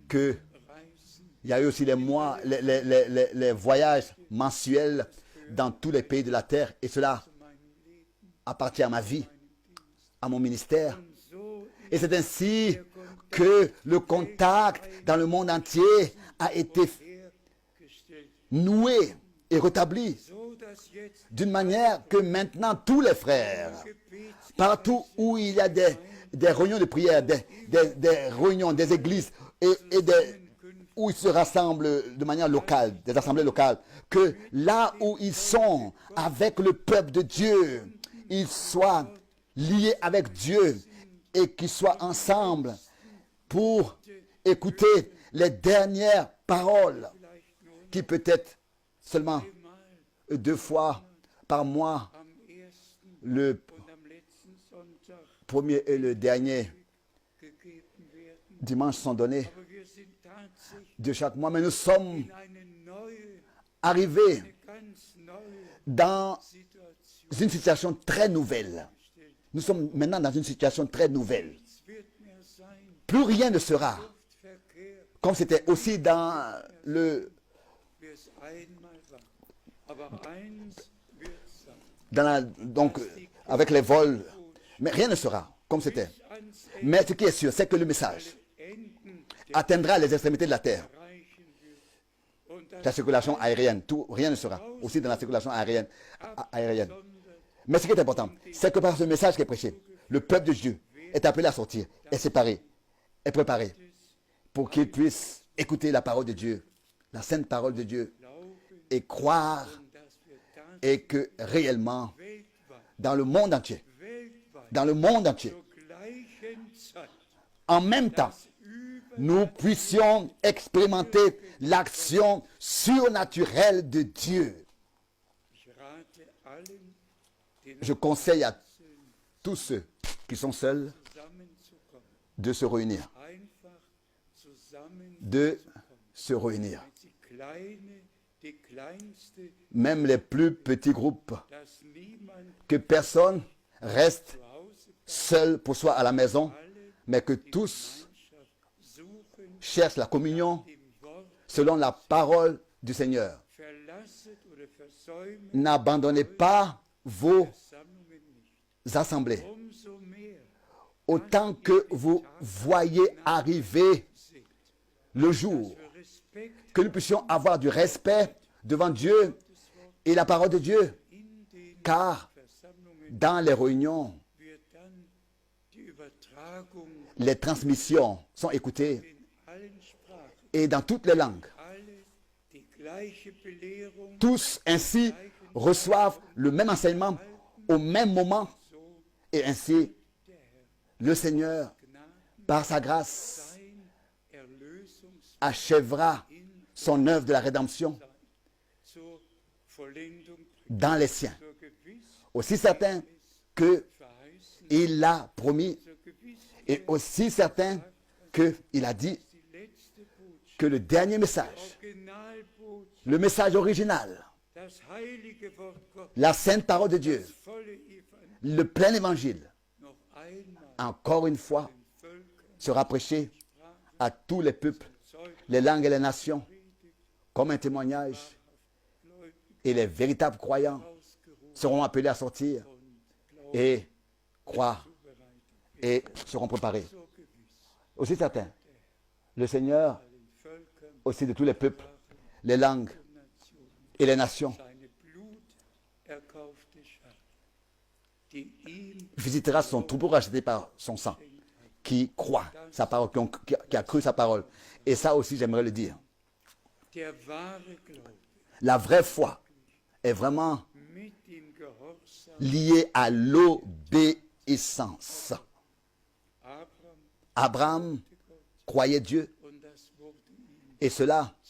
qu'il y a eu aussi les mois, les voyages mensuels dans tous les pays de la terre. Et cela appartient à ma vie, à mon ministère. Et c'est ainsi que le contact dans le monde entier a été noué et rétabli d'une manière que maintenant tous les frères, partout où il y a des réunions de prière, des réunions, des églises où ils se rassemblent de manière locale, des assemblées locales, que là où ils sont avec le peuple de Dieu, ils soient liés avec Dieu et qu'ils soient ensemble pour écouter les dernières paroles qui peut-être seulement 2 fois par mois, le premier et le dernier dimanche sont donnés de chaque mois. Mais nous sommes arrivés dans une situation très nouvelle. Nous sommes maintenant dans une situation très nouvelle. Plus rien ne sera comme c'était aussi dans le donc avec les vols, mais rien ne sera comme c'était. Mais ce qui est sûr, c'est que le message atteindra les extrémités de la terre. La circulation aérienne, rien ne sera aussi dans la circulation aérienne. Mais ce qui est important, c'est que par ce message qui est prêché, le peuple de Dieu est appelé à sortir, est séparé, est préparé pour qu'il puisse écouter la parole de Dieu, la sainte parole de Dieu, et croire, et que réellement, dans le monde entier, en même temps, nous puissions expérimenter l'action surnaturelle de Dieu. Je conseille à tous ceux qui sont seuls de se réunir. Même les plus petits groupes, que personne reste seul pour soi à la maison, mais que tous cherchent la communion selon la parole du Seigneur. N'abandonnez pas vos assemblées. Autant que vous voyez arriver le jour, que nous puissions avoir du respect devant Dieu et la parole de Dieu, car dans les réunions, les transmissions sont écoutées et dans toutes les langues. Tous ainsi reçoivent le même enseignement au même moment et ainsi le Seigneur, par sa grâce, achèvera son œuvre de la rédemption dans les siens. Aussi certain qu'il l'a promis et aussi certain qu'il a dit que le dernier message, le message original, la sainte parole de Dieu, le plein évangile, encore une fois, sera prêché à tous les peuples, les langues et les nations, comme un témoignage. Et les véritables croyants seront appelés à sortir et croire et seront préparés. Aussi certain, le Seigneur, aussi de tous les peuples, les langues et les nations, visitera son troupeau racheté par son sang, qui croit sa parole, qui a cru sa parole. Et ça aussi, j'aimerais le dire. La vraie foi est vraiment liée à l'obéissance. Abraham croyait Dieu et cela